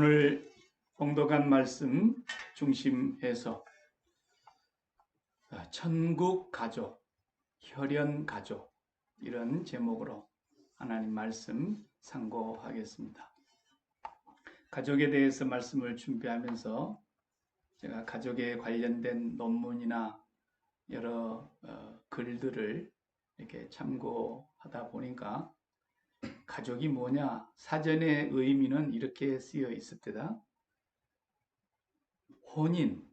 오늘 봉독한 말씀 중심에서 천국 가족, 혈연 가족 이런 제목으로 하나님 말씀 상고하겠습니다. 가족에 대해서 말씀을 준비하면서 제가 가족에 관련된 논문이나 여러 글들을 이렇게 참고하다 보니까 가족이 뭐냐? 사전의 의미는 이렇게 쓰여 있을 때다. 혼인,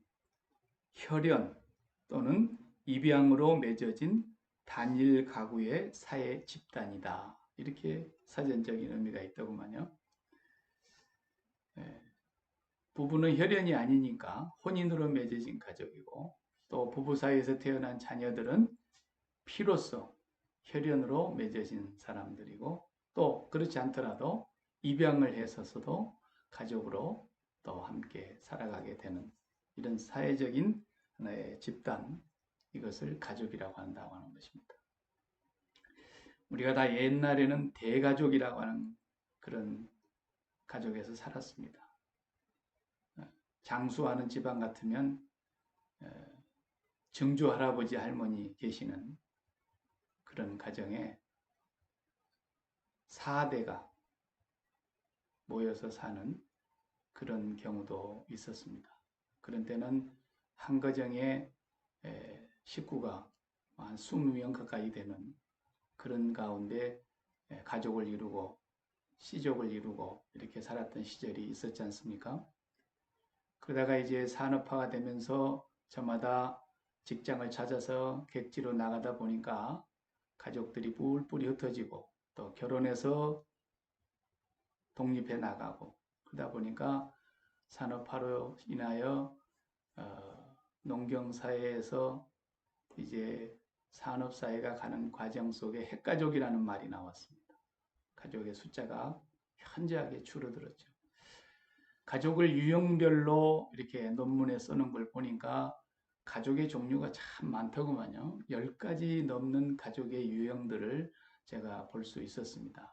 혈연 또는 입양으로 맺어진 단일 가구의 사회 집단이다. 이렇게 사전적인 의미가 있더구만요. 부부는 혈연이 아니니까 혼인으로 맺어진 가족이고, 또 부부 사이에서 태어난 자녀들은 피로써 혈연으로 맺어진 사람들이고, 또 그렇지 않더라도 입양을 했었어도 가족으로 또 함께 살아가게 되는 이런 사회적인 하나의 집단, 이것을 가족이라고 한다고 하는 것입니다. 우리가 다 옛날에는 대가족이라고 하는 그런 가족에서 살았습니다. 장수하는 집안 같으면 증조 할아버지 할머니 계시는 그런 가정에 4대가 모여서 사는 그런 경우도 있었습니다. 그런 때는 한 가정에 식구가 한 20명 가까이 되는 그런 가운데 가족을 이루고 씨족을 이루고 이렇게 살았던 시절이 있었지 않습니까? 그러다가 이제 산업화가 되면서 저마다 직장을 찾아서 객지로 나가다 보니까 가족들이 뿔뿔이 흩어지고 또 결혼해서 독립해 나가고 그러다 보니까 산업화로 인하여 농경사회에서 이제 산업사회가 가는 과정 속에 핵가족이라는 말이 나왔습니다. 가족의 숫자가 현저하게 줄어들었죠. 가족을 유형별로 이렇게 논문에 쓰는 걸 보니까 가족의 종류가 참 많더구만요. 10가지 넘는 가족의 유형들을 제가 볼 수 있었습니다.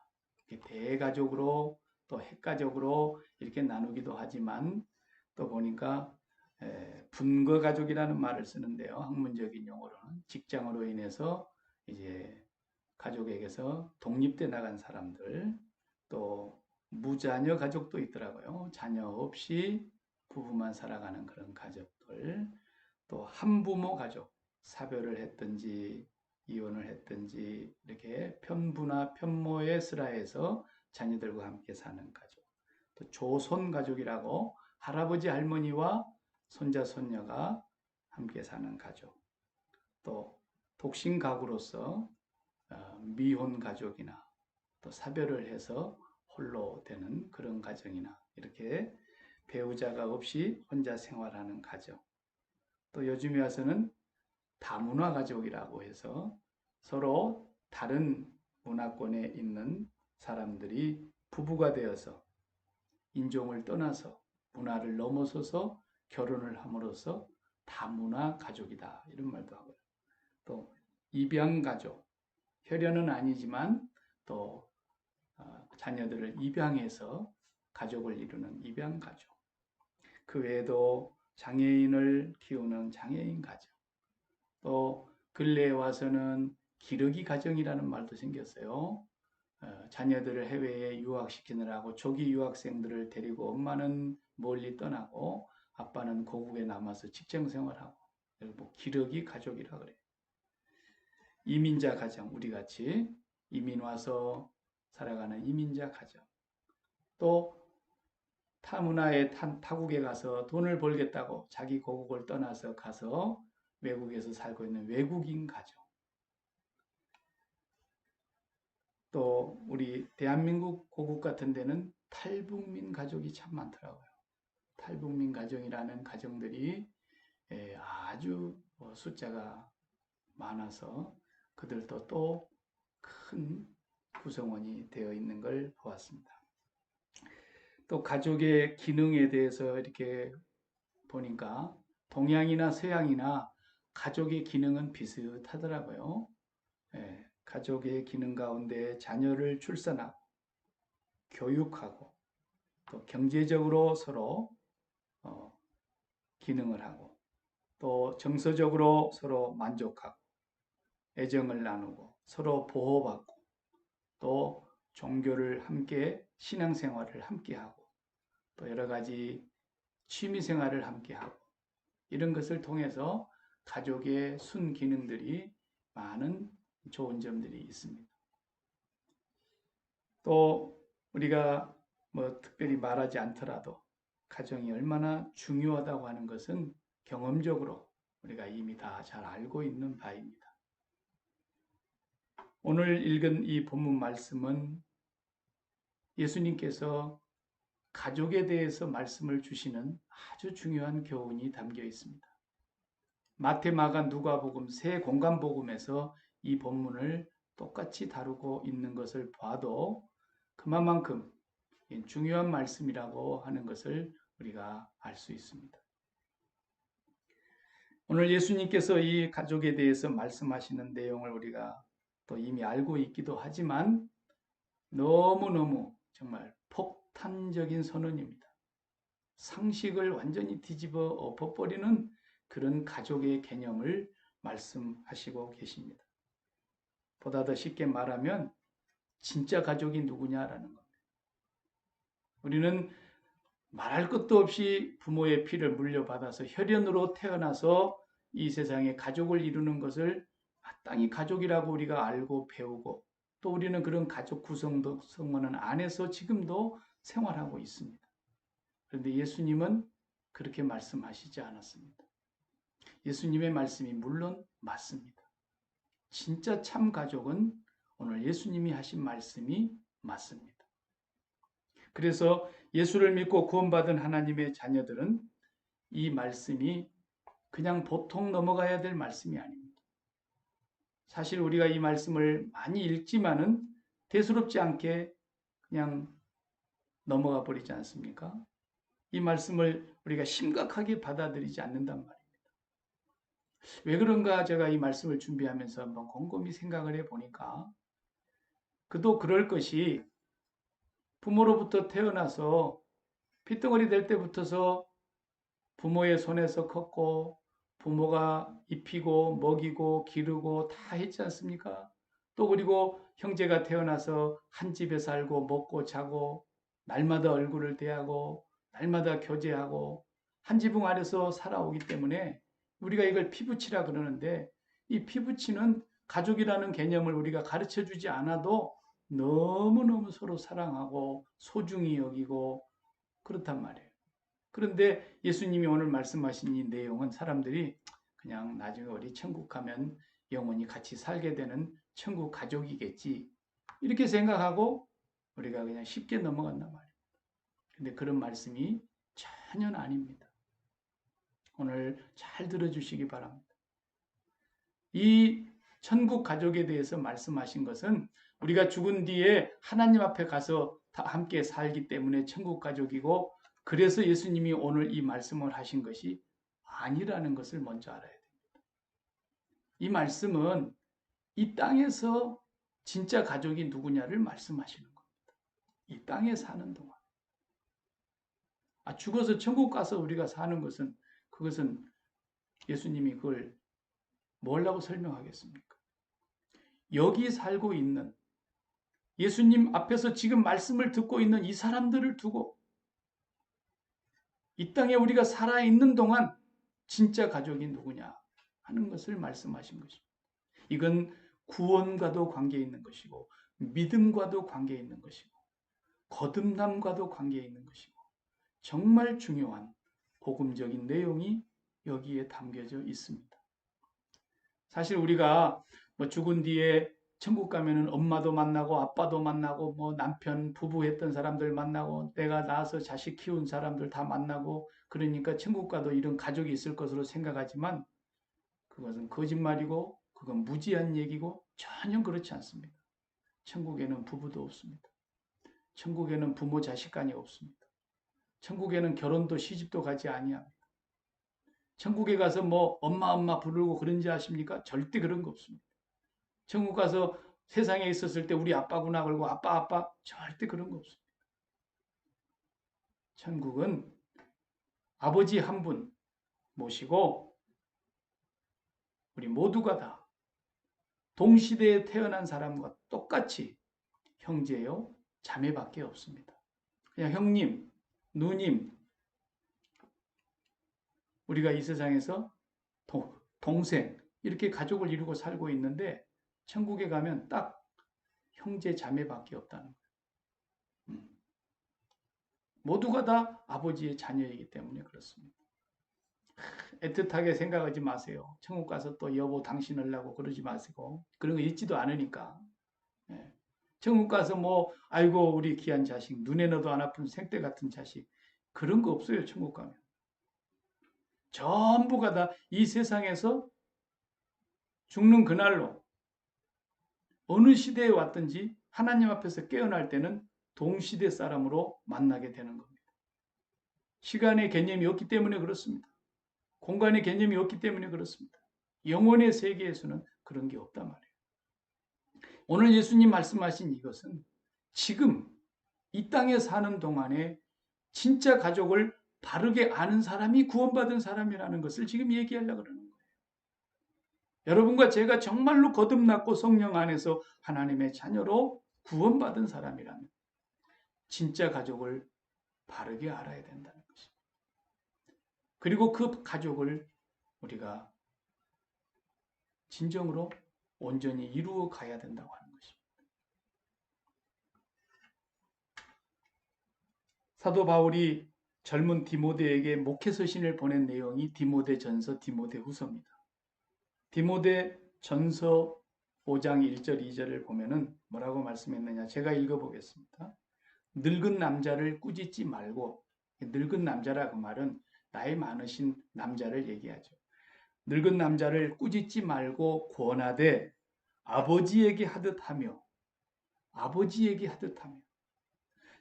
대가족으로 또 핵가족으로 이렇게 나누기도 하지만 또 보니까 분거가족이라는 말을 쓰는데요. 학문적인 용어로는 직장으로 인해서 이제 가족에게서 독립돼 나간 사람들, 또 무자녀 가족도 있더라고요. 자녀 없이 부부만 살아가는 그런 가족들, 또 한부모 가족, 사별을 했든지 이혼을 했든지 이렇게 편부나 편모의 슬하에서 자녀들과 함께 사는 가족, 또 조손 가족이라고 할아버지 할머니와 손자 손녀가 함께 사는 가족, 또 독신 가구로서 미혼 가족이나 또 사별을 해서 홀로 되는 그런 가정이나 이렇게 배우자가 없이 혼자 생활하는 가정, 또 요즘에 와서는 다문화 가족이라고 해서 서로 다른 문화권에 있는 사람들이 부부가 되어서 인종을 떠나서 문화를 넘어서서 결혼을 함으로써 다문화 가족이다 이런 말도 하고요. 또 입양 가족, 혈연은 아니지만 또 자녀들을 입양해서 가족을 이루는 입양 가족, 그 외에도 장애인을 키우는 장애인 가족, 또 근래에 와서는 기러기 가정이라는 말도 생겼어요. 자녀들을 해외에 유학시키느라고 조기 유학생들을 데리고 엄마는 멀리 떠나고 아빠는 고국에 남아서 직장 생활하고, 뭐 기러기 가족이라 그래요. 이민자 가정, 우리 같이 이민 와서 살아가는 이민자 가정, 또 타문화의 타국에 가서 돈을 벌겠다고 자기 고국을 떠나서 가서 외국에서 살고 있는 외국인 가정, 또 우리 대한민국 고국 같은 데는 탈북민 가족이 참 많더라고요. 탈북민 가정이라는 가정들이 아주 숫자가 많아서 그들도 또 큰 구성원이 되어 있는 걸 보았습니다. 또 가족의 기능에 대해서 이렇게 보니까 동양이나 서양이나 가족의 기능은 비슷하더라고요. 가족의 기능 가운데 자녀를 출산하고 교육하고 또 경제적으로 서로 기능을 하고 또 정서적으로 서로 만족하고 애정을 나누고 서로 보호받고 또 종교를 함께 신앙생활을 함께하고 또 여러 가지 취미생활을 함께하고 이런 것을 통해서 가족의 순기능들이 많은 좋은 점들이 있습니다. 또 우리가 뭐 특별히 말하지 않더라도 가정이 얼마나 중요하다고 하는 것은 경험적으로 우리가 이미 다 잘 알고 있는 바입니다. 오늘 읽은 이 본문 말씀은 예수님께서 가족에 대해서 말씀을 주시는 아주 중요한 교훈이 담겨 있습니다. 마태, 마가, 누가복음 세 공간복음에서 이 본문을 똑같이 다루고 있는 것을 봐도 그만큼 중요한 말씀이라고 하는 것을 우리가 알 수 있습니다. 오늘 예수님께서 이 가족에 대해서 말씀하시는 내용을 우리가 또 이미 알고 있기도 하지만 너무너무 정말 폭탄적인 선언입니다. 상식을 완전히 뒤집어 엎어버리는 그런 가족의 개념을 말씀하시고 계십니다. 보다 더 쉽게 말하면 진짜 가족이 누구냐라는 겁니다. 우리는 말할 것도 없이 부모의 피를 물려받아서 혈연으로 태어나서 이 세상에 가족을 이루는 것을 마땅히 가족이라고 우리가 알고 배우고 또 우리는 그런 가족 구성원 안에서 지금도 생활하고 있습니다. 그런데 예수님은 그렇게 말씀하시지 않았습니다. 예수님의 말씀이 물론 맞습니다. 진짜 참 가족은 오늘 예수님이 하신 말씀이 맞습니다. 그래서 예수를 믿고 구원받은 하나님의 자녀들은 이 말씀이 그냥 보통 넘어가야 될 말씀이 아닙니다. 사실 우리가 이 말씀을 많이 읽지만은 대수롭지 않게 그냥 넘어가 버리지 않습니까? 이 말씀을 우리가 심각하게 받아들이지 않는단 말입니다. 왜 그런가 제가 이 말씀을 준비하면서 한번 곰곰이 생각을 해보니까 그도 그럴 것이 부모로부터 태어나서 핏덩어리 될 때부터서 부모의 손에서 컸고 부모가 입히고 먹이고 기르고 다 했지 않습니까? 또 그리고 형제가 태어나서 한 집에 살고 먹고 자고 날마다 얼굴을 대하고 날마다 교제하고 한 지붕 아래서 살아오기 때문에 우리가 이걸 피부치라 그러는데 이 피부치는 가족이라는 개념을 우리가 가르쳐 주지 않아도 너무너무 서로 사랑하고 소중히 여기고 그렇단 말이에요. 그런데 예수님이 오늘 말씀하신 이 내용은 사람들이 그냥 나중에 우리 천국 가면 영원히 같이 살게 되는 천국 가족이겠지 이렇게 생각하고 우리가 그냥 쉽게 넘어간단 말이에요. 근데 그런 말씀이 전혀 아닙니다. 오늘 잘 들어주시기 바랍니다. 이 천국 가족에 대해서 말씀하신 것은 우리가 죽은 뒤에 하나님 앞에 가서 다 함께 살기 때문에 천국 가족이고 그래서 예수님이 오늘 이 말씀을 하신 것이 아니라는 것을 먼저 알아야 됩니다. 이 말씀은 이 땅에서 진짜 가족이 누구냐를 말씀하시는 겁니다. 이 땅에 사는 동안. 죽어서 천국 가서 우리가 사는 것은 그것은 예수님이 그걸 뭐라고 설명하겠습니까? 여기 살고 있는 예수님 앞에서 지금 말씀을 듣고 있는 이 사람들을 두고 이 땅에 우리가 살아있는 동안 진짜 가족이 누구냐 하는 것을 말씀하신 것입니다. 이건 구원과도 관계 있는 것이고 믿음과도 관계 있는 것이고 거듭남과도 관계 있는 것이고 정말 중요한 복음적인 내용이 여기에 담겨져 있습니다. 사실 우리가 뭐 죽은 뒤에 천국 가면은 엄마도 만나고 아빠도 만나고 뭐 남편 부부 했던 사람들 만나고 내가 낳아서 자식 키운 사람들 다 만나고 그러니까 천국 가도 이런 가족이 있을 것으로 생각하지만 그것은 거짓말이고 그건 무지한 얘기고 전혀 그렇지 않습니다. 천국에는 부부도 없습니다. 천국에는 부모 자식 간이 없습니다. 천국에는 결혼도 시집도 가지 아니합니다. 천국에 가서 뭐 엄마 부르고 그런지 아십니까? 절대 그런 거 없습니다. 천국 가서 세상에 있었을 때 우리 아빠구나 그러고 아빠 절대 그런 거 없습니다. 천국은 아버지 한 분 모시고 우리 모두가 다 동시대에 태어난 사람과 똑같이 형제요, 자매밖에 없습니다. 그냥 형님, 누님, 우리가 이 세상에서 동생 이렇게 가족을 이루고 살고 있는데 천국에 가면 딱 형제, 자매밖에 없다는 거예요. 모두가 다 아버지의 자녀이기 때문에 그렇습니다. 애틋하게 생각하지 마세요. 천국 가서 또 여보 당신 하려고 그러지 마시고 그런 거 있지도 않으니까. 예. 천국 가서 뭐 아이고 우리 귀한 자식 눈에 넣어도 안 아픈 생떼 같은 자식 그런 거 없어요. 천국 가면. 전부가 다 이 세상에서 죽는 그날로 어느 시대에 왔든지 하나님 앞에서 깨어날 때는 동시대 사람으로 만나게 되는 겁니다. 시간의 개념이 없기 때문에 그렇습니다. 공간의 개념이 없기 때문에 그렇습니다. 영혼의 세계에서는 그런 게 없단 말이에요. 오늘 예수님 말씀하신 이것은 지금 이 땅에 사는 동안에 진짜 가족을 바르게 아는 사람이 구원받은 사람이라는 것을 지금 얘기하려고 그러는 거예요. 여러분과 제가 정말로 거듭났고 성령 안에서 하나님의 자녀로 구원받은 사람이라면 진짜 가족을 바르게 알아야 된다는 것입니다. 그리고 그 가족을 우리가 진정으로 온전히 이루어 가야 된다고 하는 것입니다. 사도 바울이 젊은 디모데에게 목회 서신을 보낸 내용이 디모데 전서, 디모데 후서입니다. 디모데 전서 5장 1절, 2절을 보면은 뭐라고 말씀했느냐? 제가 읽어보겠습니다. 늙은 남자를 꾸짖지 말고, 늙은 남자라고 말은 나이 많으신 남자를 얘기하죠. 늙은 남자를 꾸짖지 말고 권하되 아버지에게 하듯 하며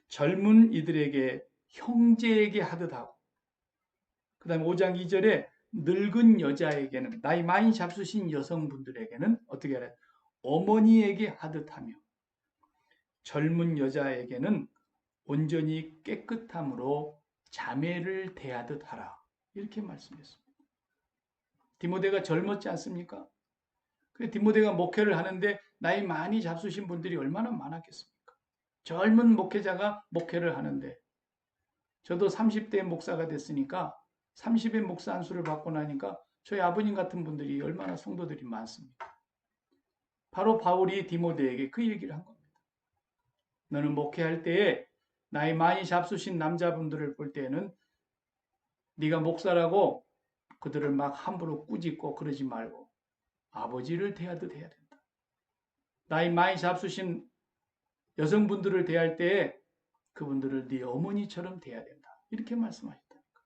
젊은 이들에게 형제에게 하듯 하고 그 다음에 5장 2절에 늙은 여자에게는 나이 많이 잡수신 여성분들에게는 어떻게 하래? 어머니에게 하듯 하며 젊은 여자에게는 온전히 깨끗함으로 자매를 대하듯 하라. 이렇게 말씀했습니다. 디모데가 젊었지 않습니까? 그 디모데가 목회를 하는데 나이 많이 잡수신 분들이 얼마나 많았겠습니까? 젊은 목회자가 목회를 하는데 저도 30대 목사가 됐으니까 30의 목사 안수를 받고 나니까 저희 아버님 같은 분들이 얼마나 성도들이 많습니다. 바로 바울이 디모데에게 그 얘기를 한 겁니다. 너는 목회할 때에 나이 많이 잡수신 남자분들을 볼 때에는 네가 목사라고 그들을 막 함부로 꾸짖고 그러지 말고 아버지를 대하듯 해야 된다. 나이 많이 잡수신 여성분들을 대할 때에 그분들을 네 어머니처럼 대해야 된다. 이렇게 말씀하셨다니까.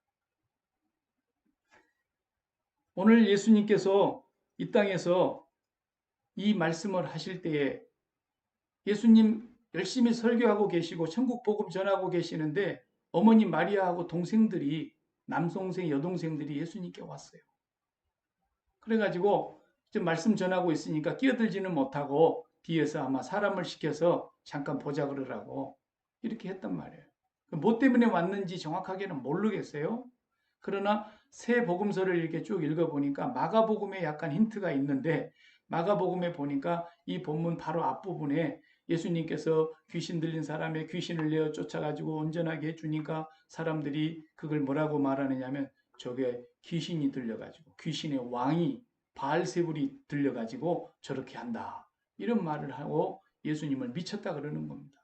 오늘 예수님께서 이 땅에서 이 말씀을 하실 때에 예수님 열심히 설교하고 계시고 천국 복음 전하고 계시는데 어머니 마리아하고 동생들이 남동생 여동생들이 예수님께 왔어요. 그래가지고 지금 말씀 전하고 있으니까 끼어들지는 못하고 뒤에서 아마 사람을 시켜서 잠깐 보자 그러라고 이렇게 했단 말이에요. 뭐 때문에 왔는지 정확하게는 모르겠어요. 그러나 새 복음서를 이렇게 쭉 읽어보니까 마가복음에 약간 힌트가 있는데 마가복음에 보니까 이 본문 바로 앞부분에 예수님께서 귀신 들린 사람의 귀신을 내어 쫓아가지고 온전하게 해주니까 사람들이 그걸 뭐라고 말하느냐면 저게 귀신이 들려가지고 귀신의 왕이 바알세불이 들려가지고 저렇게 한다. 이런 말을 하고 예수님을 미쳤다 그러는 겁니다.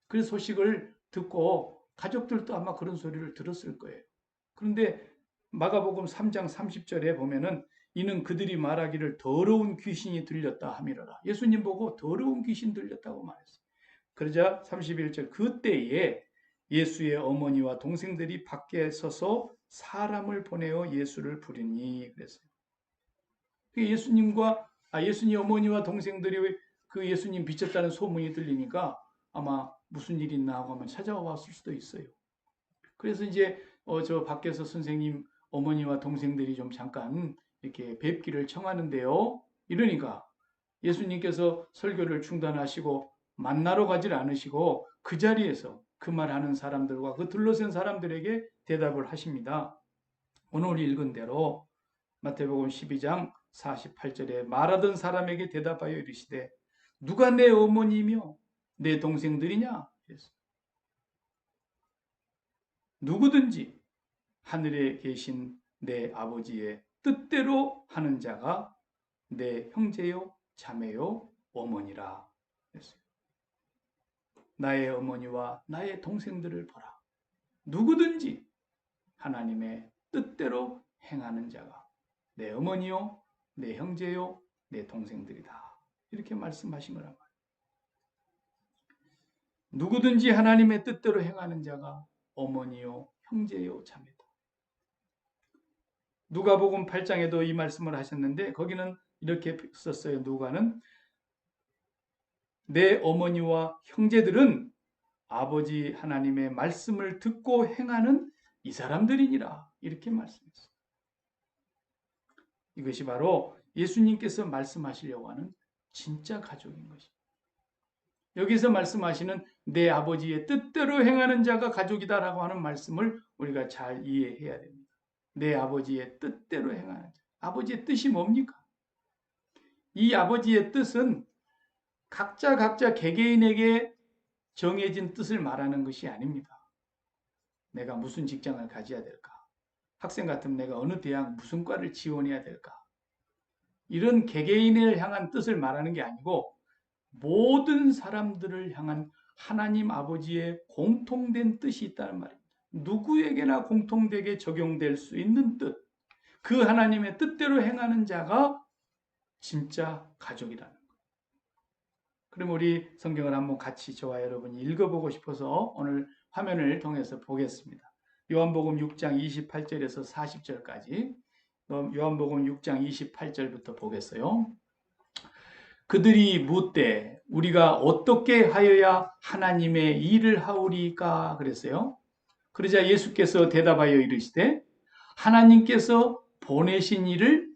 그 소식을 듣고 가족들도 아마 그런 소리를 들었을 거예요. 그런데 마가복음 3장 30절에 보면은 이는 그들이 말하기를 더러운 귀신이 들렸다 하미러라. 예수님 보고 더러운 귀신 들렸다고 말했어요. 그러자 31절 그때에 예수의 어머니와 동생들이 밖에 서서 사람을 보내어 예수를 부르니 그랬어요. 예수님 어머니와 동생들이 그 예수님 비쳤다는 소문이 들리니까 아마 무슨 일이 있나 하고 하면 찾아와 봤을 수도 있어요. 그래서 이제 저 밖에서 선생님 어머니와 동생들이 좀 잠깐 이렇게 뵙기를 청하는데요. 이러니까 예수님께서 설교를 중단하시고 만나러 가질 않으시고 그 자리에서 그 말하는 사람들과 그 둘러싼 사람들에게 대답을 하십니다. 오늘 읽은 대로 마태복음 12장 48절에 말하던 사람에게 대답하여 이르시되 누가 내 어머니며 내 동생들이냐? 누구든지 하늘에 계신 내 아버지의 뜻대로 하는 자가 내 형제요 자매요 어머니라 했어요. 나의 어머니와 나의 동생들을 보라. 누구든지 하나님의 뜻대로 행하는 자가 내 어머니요 내 형제요 내 동생들이다. 이렇게 말씀하신 거란 말이에요. 누구든지 하나님의 뜻대로 행하는 자가 어머니요 형제요 자매다. 누가복음 8장에도 이 말씀을 하셨는데 거기는 이렇게 썼어요. 누가는 내 어머니와 형제들은 아버지 하나님의 말씀을 듣고 행하는 이 사람들이니라. 이렇게 말씀했어요. 이것이 바로 예수님께서 말씀하시려고 하는 진짜 가족인 것입니다. 여기서 말씀하시는 내 아버지의 뜻대로 행하는 자가 가족이다라고 하는 말씀을 우리가 잘 이해해야 됩니다. 내 아버지의 뜻대로 행하는 자. 아버지의 뜻이 뭡니까? 이 아버지의 뜻은 각자 개개인에게 정해진 뜻을 말하는 것이 아닙니다. 내가 무슨 직장을 가져야 될까? 학생 같으면 내가 어느 대학 무슨 과를 지원해야 될까? 이런 개개인을 향한 뜻을 말하는 게 아니고 모든 사람들을 향한 하나님 아버지의 공통된 뜻이 있다는 말입니다. 누구에게나 공통되게 적용될 수 있는 뜻. 그 하나님의 뜻대로 행하는 자가 진짜 가족이라는 거예요. 그럼 우리 성경을 한번 같이 저와 여러분이 읽어보고 싶어서 오늘 화면을 통해서 보겠습니다. 요한복음 6장 28절에서 40절까지 요한복음 6장 28절부터 보겠어요. 그들이 묻되 우리가 어떻게 하여야 하나님의 일을 하오리까 그랬어요. 그러자 예수께서 대답하여 이르시되 하나님께서 보내신 일을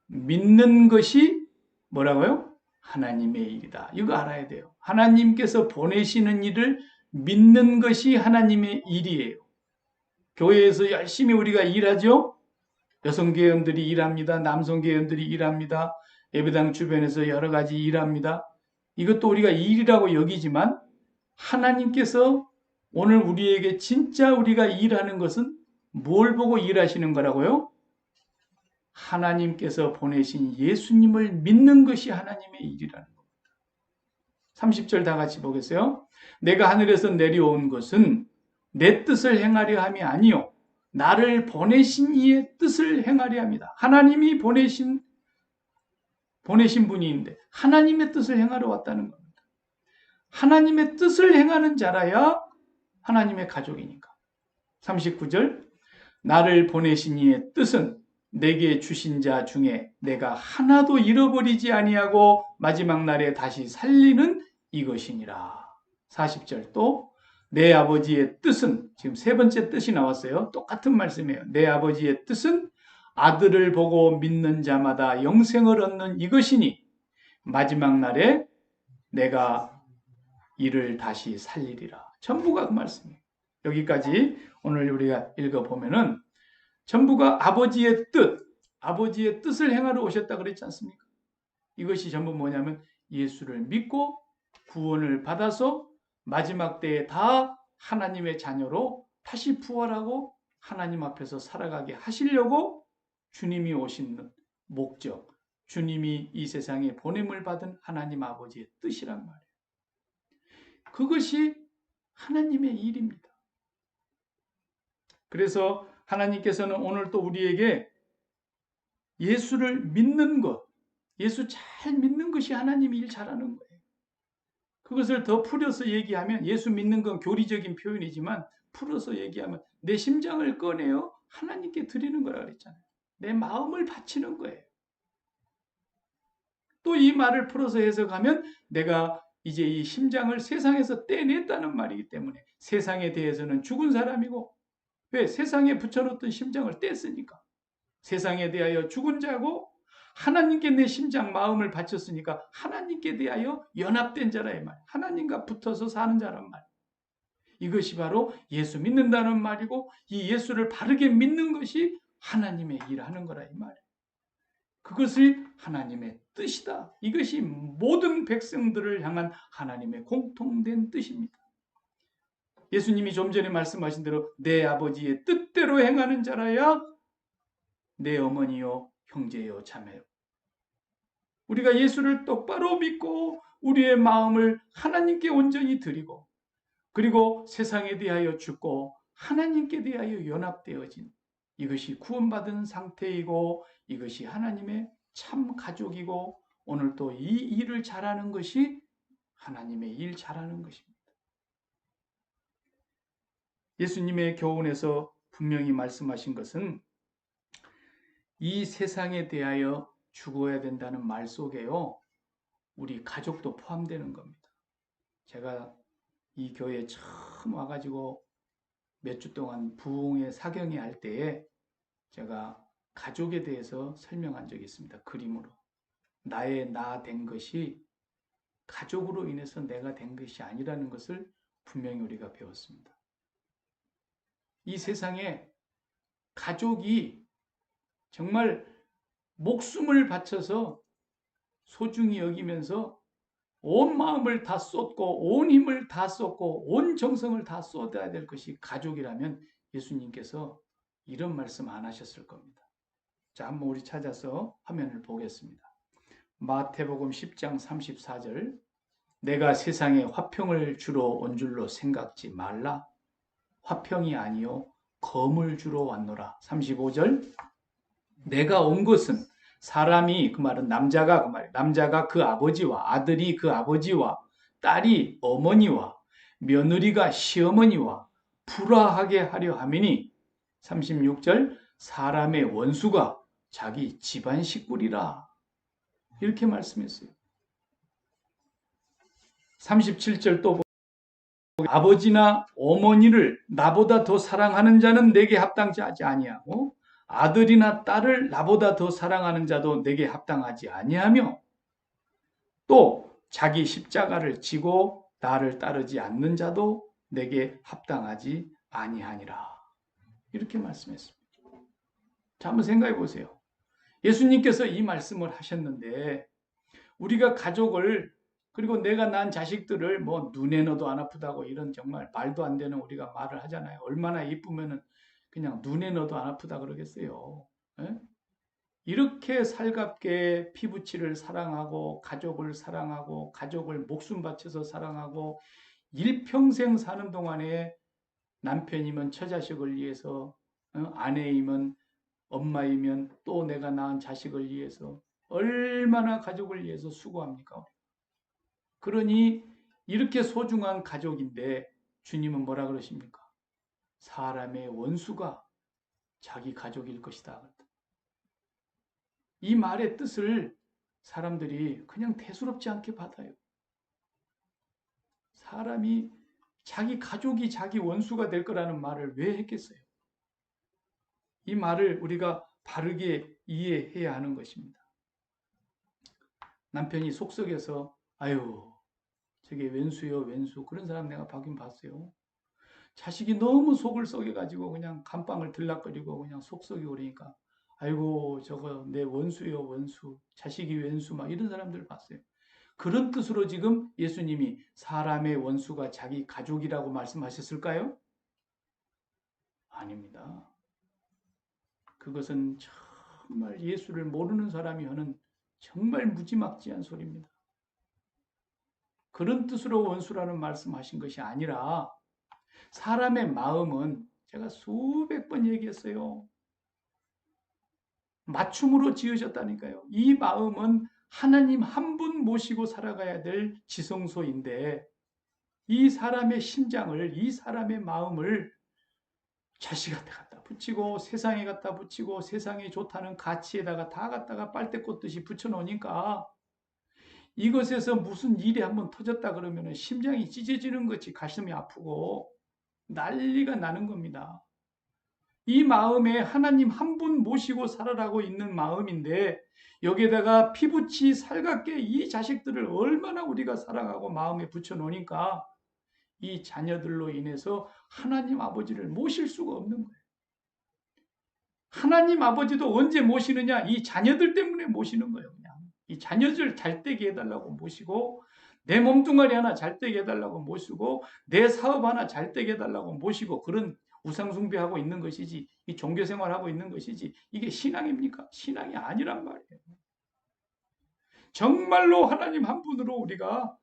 믿는 것이 뭐라고요? 하나님의 일이다. 이거 알아야 돼요. 하나님께서 보내시는 일을 믿는 것이 하나님의 일이에요. 교회에서 열심히 우리가 일하죠. 여성교회원들이 일합니다. 남성교회원들이 일합니다. 예배당 주변에서 여러 가지 일합니다. 이것도 우리가 일이라고 여기지만 하나님께서 오늘 우리에게 진짜 우리가 일하는 것은 뭘 보고 일하시는 거라고요? 하나님께서 보내신 예수님을 믿는 것이 하나님의 일이라는 겁니다. 30절 다 같이 보겠어요. 내가 하늘에서 내려온 것은 내 뜻을 행하려 함이 아니요 나를 보내신 이의 뜻을 행하려 합니다. 하나님이 보내신 분이인데 하나님의 뜻을 행하러 왔다는 겁니다. 하나님의 뜻을 행하는 자라야 하나님의 가족이니까. 39절 나를 보내신 이의 뜻은 내게 주신 자 중에 내가 하나도 잃어버리지 아니하고 마지막 날에 다시 살리는 이것이니라. 40절 또 내 아버지의 뜻은 지금 세 번째 뜻이 나왔어요. 똑같은 말씀이에요. 내 아버지의 뜻은 아들을 보고 믿는 자마다 영생을 얻는 이것이니 마지막 날에 내가 이를 다시 살리리라. 전부가 그 말씀이에요. 여기까지 오늘 우리가 읽어보면은 전부가 아버지의 뜻을 행하러 오셨다 그랬지 않습니까? 이것이 전부 뭐냐면 예수를 믿고 구원을 받아서 마지막 때에 다 하나님의 자녀로 다시 부활하고 하나님 앞에서 살아가게 하시려고 주님이 오신 목적, 주님이 이 세상에 보냄을 받은 하나님 아버지의 뜻이란 말이에요. 그것이 하나님의 일입니다. 그래서 하나님께서는 오늘 또 우리에게 예수를 믿는 것, 예수 잘 믿는 것이 하나님 일 잘하는 거예요. 그것을 더 풀어서 얘기하면 예수 믿는 건 교리적인 표현이지만 풀어서 얘기하면 내 심장을 꺼내어 하나님께 드리는 거라 그랬잖아요. 내 마음을 바치는 거예요. 또 이 말을 풀어서 해석하면 내가 이제 이 심장을 세상에서 떼냈다는 말이기 때문에 세상에 대해서는 죽은 사람이고 왜? 세상에 붙여놓던 심장을 뗐으니까. 세상에 대하여 죽은 자고 하나님께 내 심장 마음을 바쳤으니까 하나님께 대하여 연합된 자라 이 말. 하나님과 붙어서 사는 자란 말. 이것이 바로 예수 믿는다는 말이고 이 예수를 바르게 믿는 것이 하나님의 일하는 거라 이 말이에요. 그것이 하나님의 뜻이다. 이것이 모든 백성들을 향한 하나님의 공통된 뜻입니다. 예수님이 좀 전에 말씀하신 대로 내 아버지의 뜻대로 행하는 자라야 내 어머니요 형제요 자매요. 우리가 예수를 똑바로 믿고 우리의 마음을 하나님께 온전히 드리고 그리고 세상에 대하여 죽고 하나님께 대하여 연합되어진 이것이 구원받은 상태이고 이것이 하나님의 참 가족이고 오늘 또 이 일을 잘하는 것이 하나님의 일 잘하는 것입니다. 예수님의 교훈에서 분명히 말씀하신 것은 이 세상에 대하여 죽어야 된다는 말 속에요. 우리 가족도 포함되는 겁니다. 제가 이 교회에 처음 와가지고 몇 주 동안 부흥회 사경회 할 때에 제가 가족에 대해서 설명한 적이 있습니다. 그림으로. 나의 나 된 것이 가족으로 인해서 내가 된 것이 아니라는 것을 분명히 우리가 배웠습니다. 이 세상에 가족이 정말 목숨을 바쳐서 소중히 여기면서 온 마음을 다 쏟고 온 힘을 다 쏟고 온 정성을 다 쏟아야 될 것이 가족이라면 예수님께서 이런 말씀 안 하셨을 겁니다. 자, 한번 우리 찾아서 화면을 보겠습니다. 마태복음 10장 34절 내가 세상에 화평을 주러 온 줄로 생각지 말라. 화평이 아니요 검을 주러 왔노라. 35절 내가 온 것은 사람이 그 말은 남자가 그 말이에요. 남자가 그 아버지와 아들이 그 아버지와 딸이 어머니와 며느리가 시어머니와 불화하게 하려 함이니 36절 사람의 원수가 자기 집안 식구리라. 이렇게 말씀했어요. 37절 또 아버지나 어머니를 나보다 더 사랑하는 자는 내게 합당치 아니하고 아들이나 딸을 나보다 더 사랑하는 자도 내게 합당하지 아니하며 또 자기 십자가를 지고 나를 따르지 않는 자도 내게 합당하지 아니하니라. 이렇게 말씀했습니다. 자, 한번 생각해 보세요. 예수님께서 이 말씀을 하셨는데 우리가 가족을 그리고 내가 낳은 자식들을 뭐 눈에 넣어도 안 아프다고 이런 정말 말도 안 되는 우리가 말을 하잖아요. 얼마나 이쁘면은 그냥 눈에 넣어도 안 아프다 그러겠어요. 에? 이렇게 살갑게 피부치를 사랑하고 가족을 목숨 바쳐서 사랑하고 일평생 사는 동안에 남편이면 처자식을 위해서 아내이면 엄마이면 또 내가 낳은 자식을 위해서 얼마나 가족을 위해서 수고합니까? 그러니 이렇게 소중한 가족인데 주님은 뭐라 그러십니까? 사람의 원수가 자기 가족일 것이다. 이 말의 뜻을 사람들이 그냥 대수롭지 않게 받아요. 사람이 자기 가족이 자기 원수가 될 거라는 말을 왜 했겠어요? 이 말을 우리가 바르게 이해해야 하는 것입니다. 남편이 속썩여서 아유 저게 왼수요 왼수 그런 사람 내가 봤긴 봤어요. 자식이 너무 속을 썩여가지고 그냥 감방을 들락거리고 그냥 속썩이고 그러니까 아이고 저거 내 원수요 원수 자식이 왼수 막 이런 사람들 봤어요. 그런 뜻으로 지금 예수님이 사람의 원수가 자기 가족이라고 말씀하셨을까요? 아닙니다. 그것은 정말 예수를 모르는 사람이 하는 정말 무지막지한 소리입니다. 그런 뜻으로 원수라는 말씀하신 것이 아니라 사람의 마음은 제가 수백 번 얘기했어요. 맞춤으로 지으셨다니까요. 이 마음은 하나님 한 분 모시고 살아가야 될 지성소인데 이 사람의 심장을 이 사람의 마음을 자식한테 갖다 붙이고 세상에 갖다 붙이고 세상에 좋다는 가치에다가 다 갖다가 빨대 꽂듯이 붙여놓으니까 이것에서 무슨 일이 한번 터졌다 그러면 심장이 찢어지는 것이 가슴이 아프고 난리가 나는 겁니다. 이 마음에 하나님 한 분 모시고 살아라고 있는 마음인데 여기에다가 피부치 살갑게 이 자식들을 얼마나 우리가 사랑하고 마음에 붙여놓으니까 이 자녀들로 인해서 하나님 아버지를 모실 수가 없는 거예요. 하나님 아버지도 언제 모시느냐? 이 자녀들 때문에 모시는 거예요. 그냥 이 자녀들 잘 되게 해달라고 모시고, 내 몸뚱아리 하나 잘 되게 해달라고 모시고, 내 사업 하나 잘 되게 해달라고 모시고, 그런 우상 숭배하고 있는 것이지, 이 종교 생활하고 있는 것이지, 이게 신앙입니까? 신앙이 아니란 말이에요. 정말로 하나님 한 분으로 우리가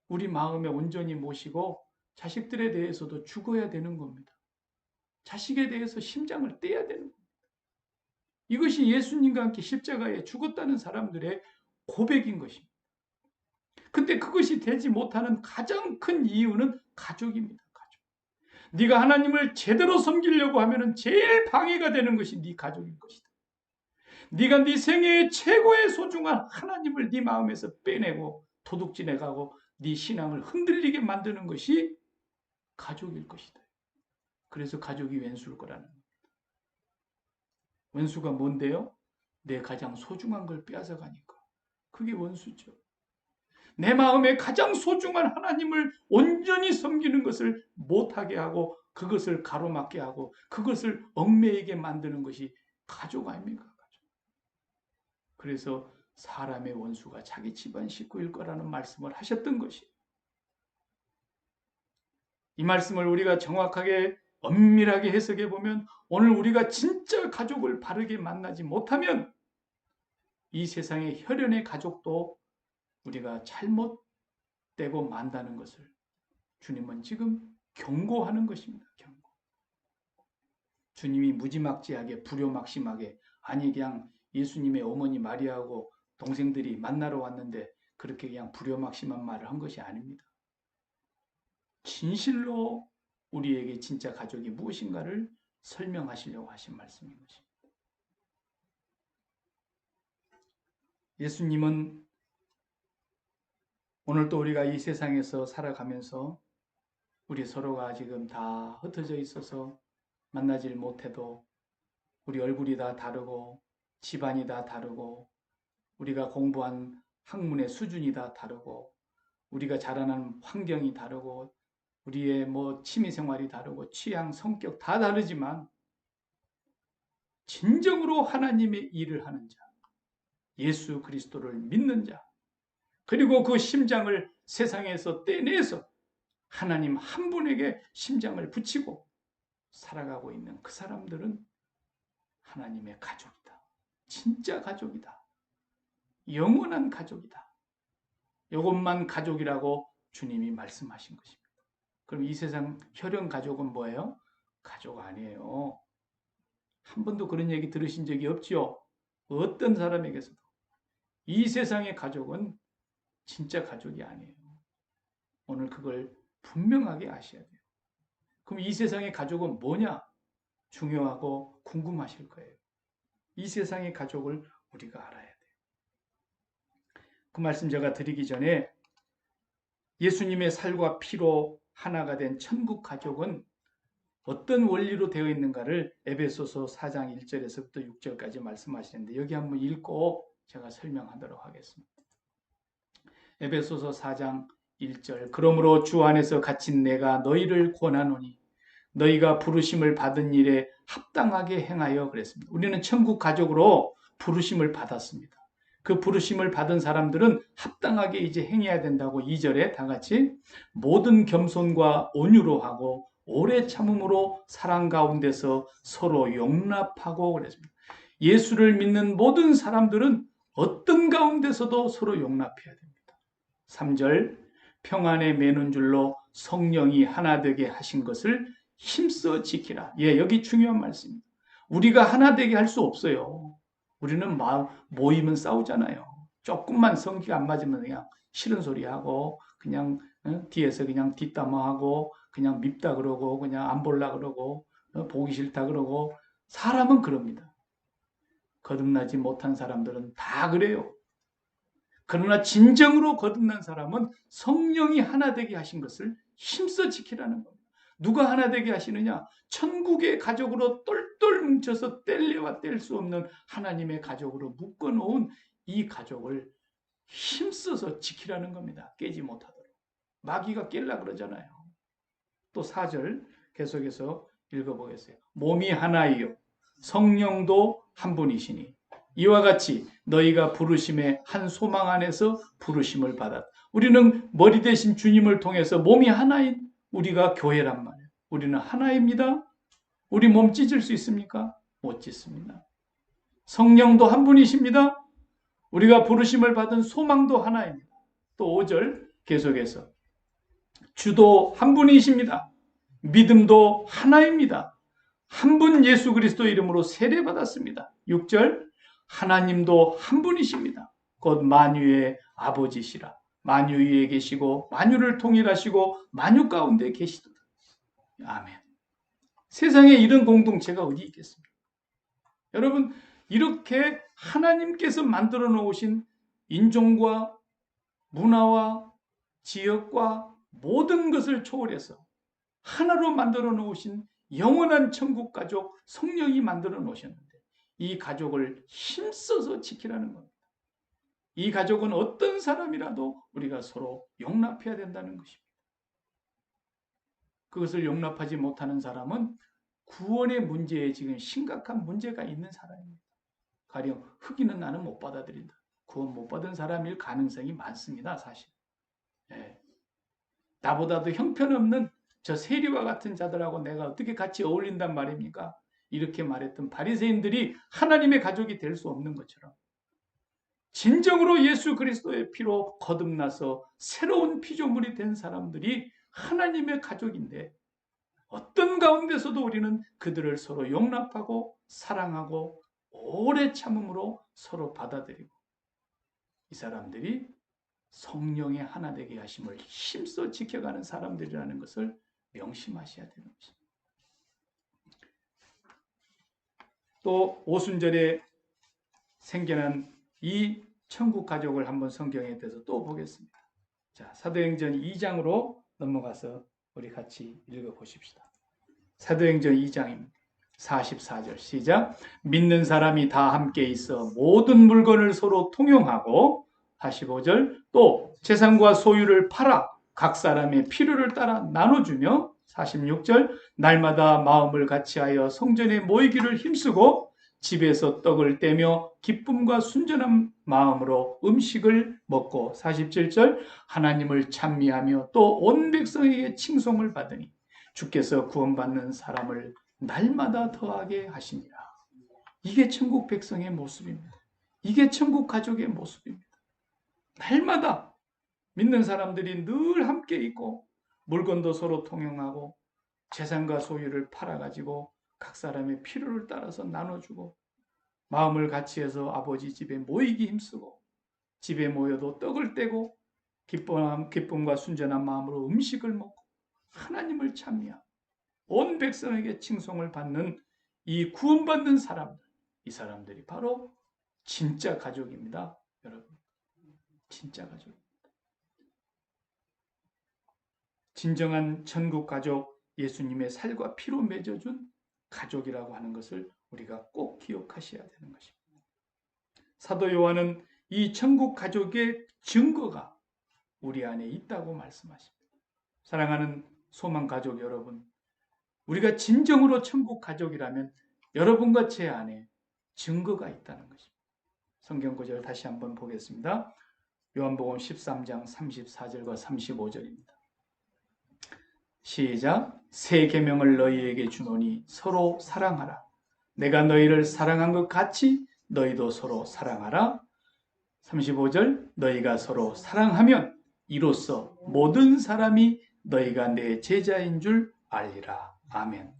우리 마음에 온전히 모시고 자식들에 대해서도 죽어야 되는 겁니다. 자식에 대해서 심장을 떼야 되는 겁니다. 이것이 예수님과 함께 십자가에 죽었다는 사람들의 고백인 것입니다. 근데 그것이 되지 못하는 가장 큰 이유는 가족입니다. 가족. 네가 하나님을 제대로 섬기려고 하면 제일 방해가 되는 것이 네 가족일 것이다. 네가 네 생애의 최고의 소중한 하나님을 네 마음에서 빼내고 도둑질해가고 네 신앙을 흔들리게 만드는 것이 가족일 것이다. 그래서 가족이 왼수일 거라는 거예요. 원수가 뭔데요? 내 가장 소중한 걸 빼앗아가니까. 그게 원수죠. 내 마음에 가장 소중한 하나님을 온전히 섬기는 것을 못하게 하고 그것을 가로막게 하고 그것을 얽매이게 만드는 것이 가족 아닙니까? 가족. 그래서 사람의 원수가 자기 집안 식구일 거라는 말씀을 하셨던 것이, 이 말씀을 우리가 정확하게 엄밀하게 해석해 보면 오늘 우리가 진짜 가족을 바르게 만나지 못하면 이 세상의 혈연의 가족도 우리가 잘못되고 만다는 것을 주님은 지금 경고하는 것입니다. 경고. 주님이 무지막지하게 불효막심하게, 아니 그냥 예수님의 어머니 마리아하고 동생들이 만나러 왔는데 그렇게 그냥 불효막심한 말을 한 것이 아닙니다. 진실로 우리에게 진짜 가족이 무엇인가를 설명하시려고 하신 말씀인 것입니다. 예수님은 오늘도 우리가 이 세상에서 살아가면서 우리 서로가 지금 다 흩어져 있어서 만나질 못해도 우리 얼굴이 다 다르고 집안이 다 다르고 우리가 공부한 학문의 수준이 다 다르고 우리가 자라는 환경이 다르고 우리의 취미생활이 다르고 취향, 성격 다 다르지만 진정으로 하나님의 일을 하는 자, 예수 그리스도를 믿는 자, 그리고 그 심장을 세상에서 떼내서 하나님 한 분에게 심장을 붙이고 살아가고 있는 그 사람들은 하나님의 가족이다. 진짜 가족이다. 영원한 가족이다. 이것만 가족이라고 주님이 말씀하신 것입니다. 그럼 이 세상 혈연 가족은 뭐예요? 가족 아니에요. 한 번도 그런 얘기 들으신 적이 없지요? 어떤 사람에게서도. 이 세상의 가족은 진짜 가족이 아니에요. 오늘 그걸 분명하게 아셔야 돼요. 그럼 이 세상의 가족은 뭐냐? 중요하고 궁금하실 거예요. 이 세상의 가족을 우리가 알아야 돼요. 그 말씀 제가 드리기 전에 예수님의 살과 피로 하나가 된 천국 가족은 어떤 원리로 되어 있는가를 에베소서 4장 1절에서부터 6절까지 말씀하시는데 여기 한번 읽고 제가 설명하도록 하겠습니다. 에베소서 4장 1절 그러므로 주 안에서 갇힌 내가 너희를 권하노니 너희가 부르심을 받은 일에 합당하게 행하여 그랬습니다. 우리는 천국 가족으로 부르심을 받았습니다. 그 부르심을 받은 사람들은 합당하게 이제 행해야 된다고 2절에 다 같이 모든 겸손과 온유로 하고 오래 참음으로 사랑 가운데서 서로 용납하고 그랬습니다. 예수를 믿는 모든 사람들은 어떤 가운데서도 서로 용납해야 됩니다. 3절 평안에 매는 줄로 성령이 하나 되게 하신 것을 힘써 지키라. 여기 중요한 말씀입니다. 우리가 하나 되게 할 수 없어요. 우리는 모이면 싸우잖아요. 조금만 성기가 안 맞으면 그냥 싫은 소리 하고 그냥 뒤에서 그냥 뒷담화하고 그냥 밉다 그러고 그냥 안 볼라 그러고 보기 싫다 그러고 사람은 그럽니다. 거듭나지 못한 사람들은 다 그래요. 그러나 진정으로 거듭난 사람은 성령이 하나 되게 하신 것을 힘써 지키라는 겁니다. 누가 하나 되게 하시느냐? 천국의 가족으로 똘똘 뭉쳐서 뗄래야 뗄 수 없는 하나님의 가족으로 묶어놓은 이 가족을 힘써서 지키라는 겁니다. 깨지 못하도록. 마귀가 깰라 그러잖아요. 또 4절 계속해서 읽어보겠어요. 몸이 하나이요 성령도 한 분이시니 이와 같이 너희가 부르심의 한 소망 안에서 부르심을 받았다. 우리는 머리 대신 주님을 통해서 몸이 하나인 우리가 교회란 말이에요. 우리는 하나입니다. 우리 몸 찢을 수 있습니까? 못 찢습니다. 성령도 한 분이십니다. 우리가 부르심을 받은 소망도 하나입니다. 또 5절 계속해서 주도 한 분이십니다. 믿음도 하나입니다. 한 분 예수 그리스도 이름으로 세례받았습니다. 6절 하나님도 한 분이십니다. 곧 만유의 아버지시라. 만유 위에 계시고 만유를 통일하시고 만유 가운데 계시도다. 아멘. 세상에 이런 공동체가 어디 있겠습니까? 여러분 이렇게 하나님께서 만들어 놓으신 인종과 문화와 지역과 모든 것을 초월해서 하나로 만들어 놓으신 영원한 천국 가족 성령이 만들어 놓으셨는데 이 가족을 힘써서 지키라는 겁니다. 이 가족은 어떤 사람이라도 우리가 서로 용납해야 된다는 것입니다. 그것을 용납하지 못하는 사람은 구원의 문제에 지금 심각한 문제가 있는 사람입니다. 가령 흑인은 나는 못 받아들인다. 구원 못 받은 사람일 가능성이 많습니다. 사실. 예. 나보다도 형편없는 저 세리와 같은 자들하고 내가 어떻게 같이 어울린단 말입니까? 이렇게 말했던 바리새인들이 하나님의 가족이 될 수 없는 것처럼 진정으로 예수 그리스도의 피로 거듭나서 새로운 피조물이 된 사람들이 하나님의 가족인데 어떤 가운데서도 우리는 그들을 서로 용납하고 사랑하고 오래 참음으로 서로 받아들이고 이 사람들이 성령의 하나 되게 하심을 힘써 지켜가는 사람들이라는 것을 명심하셔야 되는 것입니다. 또 오순절에 생겨난 이 천국 가족을 한번 성경에 대해서 또 보겠습니다. 자, 사도행전 2장으로 넘어가서 우리 같이 읽어보십시다. 사도행전 2장입니다. 44절 시작. 믿는 사람이 다 함께 있어 모든 물건을 서로 통용하고 45절 또 재산과 소유를 팔아 각 사람의 필요를 따라 나눠주며 46절 날마다 마음을 같이하여 성전에 모이기를 힘쓰고 집에서 떡을 떼며 기쁨과 순전한 마음으로 음식을 먹고 47절 하나님을 찬미하며 또 온 백성에게 칭송을 받으니 주께서 구원받는 사람을 날마다 더하게 하시니라. 이게 천국 백성의 모습입니다. 이게 천국 가족의 모습입니다. 날마다 믿는 사람들이 늘 함께 있고 물건도 서로 통용하고 재산과 소유를 팔아가지고 각 사람의 필요를 따라서 나눠주고 마음을 같이해서 아버지 집에 모이기 힘쓰고 집에 모여도 떡을 떼고 기쁨과 순전한 마음으로 음식을 먹고 하나님을 찬미하고 온 백성에게 칭송을 받는 이 구원받는 사람들, 이 사람들이 바로 진짜 가족입니다. 여러분, 진짜 가족입니다. 진정한 천국 가족, 예수님의 살과 피로 맺어준 가족이라고 하는 것을 우리가 꼭 기억하셔야 되는 것입니다. 사도 요한은 이 천국 가족의 증거가 우리 안에 있다고 말씀하십니다. 사랑하는 소망 가족 여러분, 우리가 진정으로 천국 가족이라면 여러분과 제 안에 증거가 있다는 것입니다. 성경 구절 다시 한번 보겠습니다. 요한복음 13장 34절과 35절입니다. 시작. 새 계명을 너희에게 주노니 서로 사랑하라. 내가 너희를 사랑한 것 같이 너희도 서로 사랑하라. 35절 너희가 서로 사랑하면 이로써 모든 사람이 너희가 내 제자인 줄 알리라. 아멘.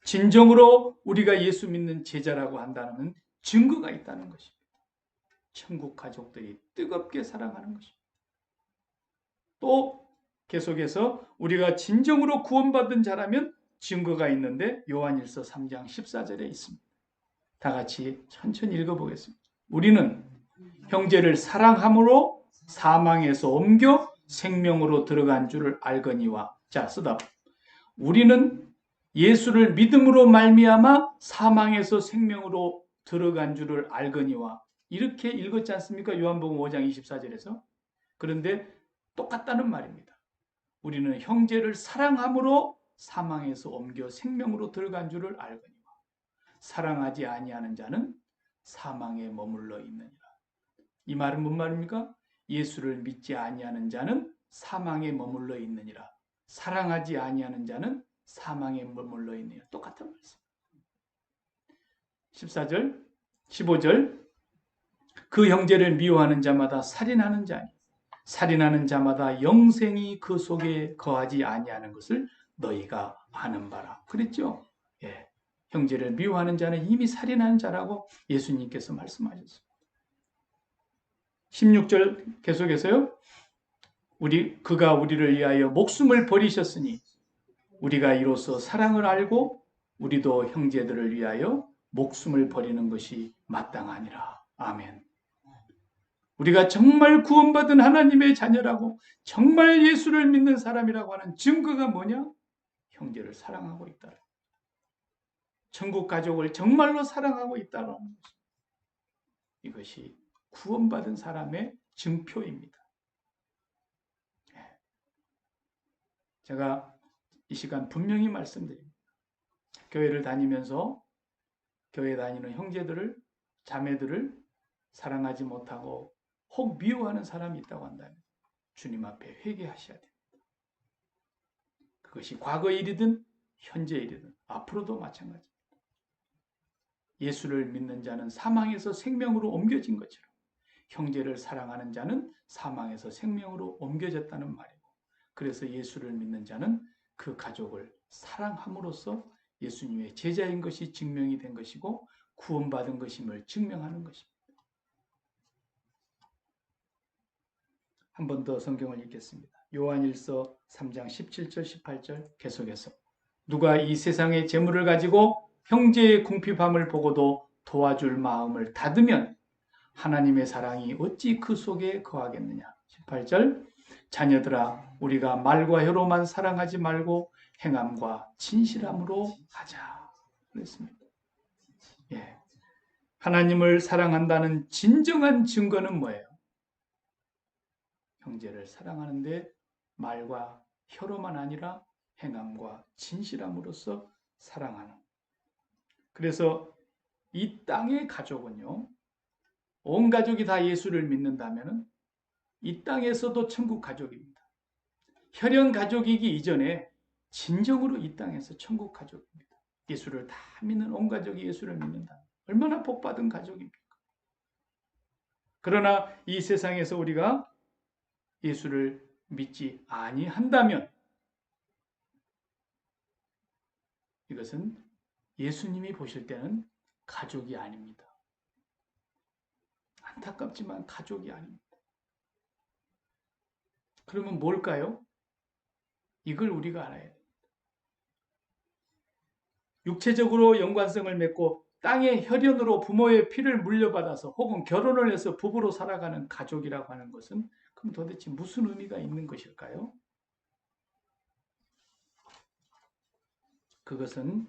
진정으로 우리가 예수 믿는 제자라고 한다는 증거가 있다는 것입니다. 천국 가족들이 뜨겁게 사랑하는 것입니다. 또 계속해서 우리가 진정으로 구원받은 자라면 증거가 있는데 요한일서 3장 14절에 있습니다. 다 같이 천천히 읽어보겠습니다. 우리는 형제를 사랑함으로 사망에서 옮겨 생명으로 들어간 줄을 알거니와. 자, 쓰다. 우리는 예수를 믿음으로 말미암아 사망에서 생명으로 들어간 줄을 알거니와. 이렇게 읽었지 않습니까? 요한복음 5장 24절에서. 그런데 똑같다는 말입니다. 우리는 형제를 사랑함으로 사망에서 옮겨 생명으로 들어간 줄을 알거니와 사랑하지 아니하는 자는 사망에 머물러 있느니라. 이 말은 뭔 말입니까? 예수를 믿지 아니하는 자는 사망에 머물러 있느니라. 사랑하지 아니하는 자는 사망에 머물러 있느니라. 똑같은 말씀. 14절, 15절 그 형제를 미워하는 자마다 살인하는 자니 살인하는 자마다 영생이 그 속에 거하지 아니하는 것을 너희가 아는 바라. 그랬죠? 예. 형제를 미워하는 자는 이미 살인하는 자라고 예수님께서 말씀하셨습니다. 16절 계속해서요. 그가 우리를 위하여 목숨을 버리셨으니 우리가 이로써 사랑을 알고 우리도 형제들을 위하여 목숨을 버리는 것이 마땅하니라. 아멘. 우리가 정말 구원받은 하나님의 자녀라고 정말 예수를 믿는 사람이라고 하는 증거가 뭐냐? 형제를 사랑하고 있다. 천국 가족을 정말로 사랑하고 있다는 것입니다. 이것이 구원받은 사람의 증표입니다. 제가 이 시간 분명히 말씀드립니다. 교회를 다니면서 교회 다니는 형제들을 자매들을 사랑하지 못하고 혹 미워하는 사람이 있다고 한다면 주님 앞에 회개하셔야 됩니다. 그것이 과거 일이든 현재 일이든 앞으로도 마찬가지입니다. 예수를 믿는 자는 사망에서 생명으로 옮겨진 것처럼 형제를 사랑하는 자는 사망에서 생명으로 옮겨졌다는 말이고 그래서 예수를 믿는 자는 그 가족을 사랑함으로써 예수님의 제자인 것이 증명이 된 것이고 구원받은 것임을 증명하는 것입니다. 한 번 더 성경을 읽겠습니다. 요한일서 3장 17절 18절 계속해서 누가 이 세상의 재물을 가지고 형제의 궁핍함을 보고도 도와줄 마음을 닫으면 하나님의 사랑이 어찌 그 속에 거하겠느냐. 18절 자녀들아 우리가 말과 혀로만 사랑하지 말고 행함과 진실함으로 하자. 그랬습니다. 예. 하나님을 사랑한다는 진정한 증거는 뭐예요? 형제를 사랑하는데 말과 혀로만 아니라 행함과 진실함으로써 사랑하는. 그래서 이 땅의 가족은요. 온 가족이 다 예수를 믿는다면 이 땅에서도 천국 가족입니다. 혈연 가족이기 이전에 진정으로 이 땅에서 천국 가족입니다. 예수를 다 믿는 온 가족이 예수를 믿는다. 얼마나 복받은 가족입니까? 그러나 이 세상에서 우리가 예수를 믿지 아니한다면 이것은 예수님이 보실 때는 가족이 아닙니다. 안타깝지만 가족이 아닙니다. 그러면 뭘까요? 이걸 우리가 알아야 됩니다. 육체적으로 연관성을 맺고 땅의 혈연으로 부모의 피를 물려받아서 혹은 결혼을 해서 부부로 살아가는 가족이라고 하는 것은 그럼 도대체 무슨 의미가 있는 것일까요? 그것은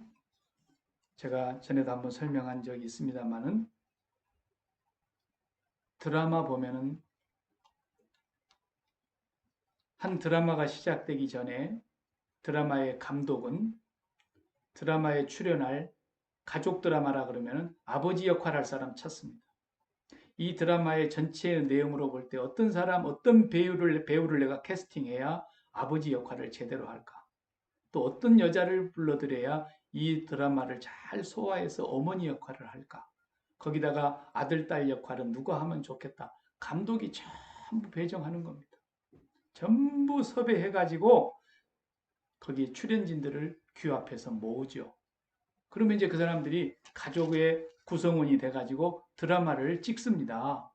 제가 전에도 한번 설명한 적이 있습니다만은 드라마 보면은 한 드라마가 시작되기 전에 드라마의 감독은 드라마에 출연할 가족 드라마라 그러면 아버지 역할을 할 사람 찾습니다. 이 드라마의 전체 내용으로 볼 때 어떤 사람, 어떤 배우를 내가 캐스팅해야 아버지 역할을 제대로 할까? 또 어떤 여자를 불러들여야 이 드라마를 잘 소화해서 어머니 역할을 할까? 거기다가 아들, 딸 역할은 누가 하면 좋겠다. 감독이 전부 배정하는 겁니다. 전부 섭외해가지고 거기 출연진들을 규합해서 모으죠. 그러면 이제 그 사람들이 가족의 구성원이 돼가지고 드라마를 찍습니다.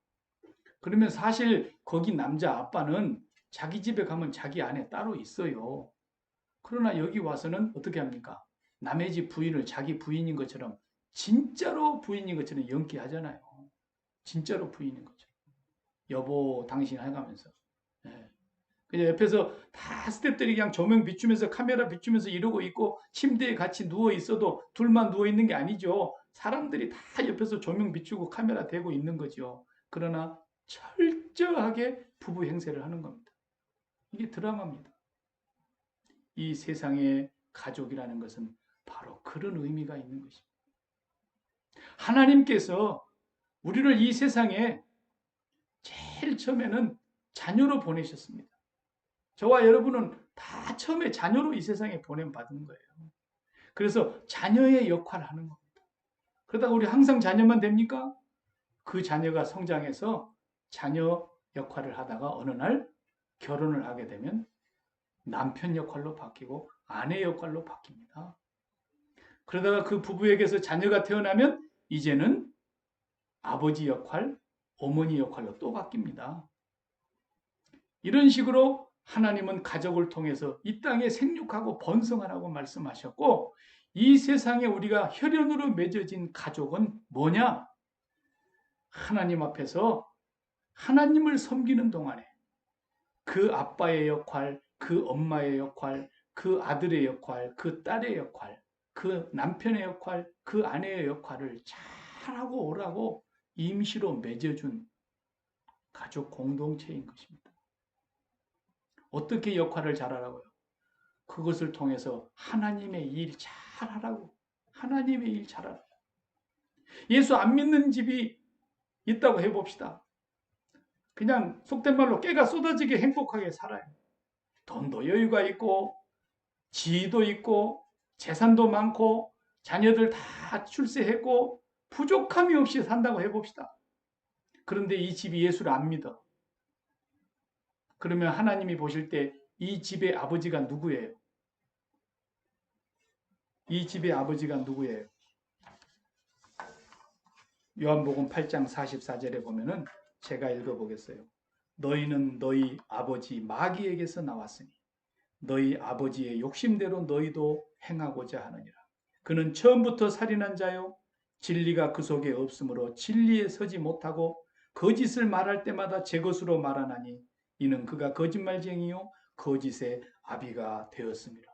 그러면 사실 거기 남자 아빠는 자기 집에 가면 자기 아내 따로 있어요. 그러나 여기 와서는 어떻게 합니까? 남의 집 부인을 자기 부인인 것처럼 진짜로 부인인 것처럼 연기하잖아요. 진짜로 부인인 것처럼. 여보 당신 해가면서. 네. 그냥 옆에서 다 스태프들이 그냥 조명 비추면서 카메라 비추면서 이러고 있고 침대에 같이 누워 있어도 둘만 누워 있는 게 아니죠. 사람들이 다 옆에서 조명 비추고 카메라 대고 있는 거죠. 그러나 철저하게 부부 행세를 하는 겁니다. 이게 드라마입니다. 이 세상의 가족이라는 것은 바로 그런 의미가 있는 것입니다. 하나님께서 우리를 이 세상에 제일 처음에는 자녀로 보내셨습니다. 저와 여러분은 다 처음에 자녀로 이 세상에 보냄받은 거예요. 그래서 자녀의 역할을 하는 겁니다. 그러다가 우리 항상 자녀만 됩니까? 그 자녀가 성장해서 자녀 역할을 하다가 어느 날 결혼을 하게 되면 남편 역할로 바뀌고 아내 역할로 바뀝니다. 그러다가 그 부부에게서 자녀가 태어나면 이제는 아버지 역할, 어머니 역할로 또 바뀝니다. 이런 식으로 하나님은 가족을 통해서 이 땅에 생육하고 번성하라고 말씀하셨고, 이 세상에 우리가 혈연으로 맺어진 가족은 뭐냐? 하나님 앞에서 하나님을 섬기는 동안에 그 아빠의 역할, 그 엄마의 역할, 그 아들의 역할, 그 딸의 역할, 그 남편의 역할, 그 아내의 역할을 잘하고 오라고 임시로 맺어준 가족 공동체인 것입니다. 어떻게 역할을 잘하라고요? 그것을 통해서 하나님의 일 잘하라고. 하나님의 일 잘하라고. 예수 안 믿는 집이 있다고 해봅시다. 그냥 속된 말로 깨가 쏟아지게 행복하게 살아요. 돈도 여유가 있고 지위도 있고 재산도 많고 자녀들 다 출세했고 부족함이 없이 산다고 해봅시다. 그런데 이 집이 예수를 안 믿어. 그러면 하나님이 보실 때 이 집의 아버지가 누구예요? 이 집의 아버지가 누구예요? 요한복음 8장 44절에 보면은 제가 읽어보겠어요. 너희는 너희 아버지 마귀에게서 나왔으니 너희 아버지의 욕심대로 너희도 행하고자 하느니라. 그는 처음부터 살인한 자요 진리가 그 속에 없으므로 진리에 서지 못하고 거짓을 말할 때마다 제 것으로 말하나니 이는 그가 거짓말쟁이요 거짓의 아비가 되었습니다.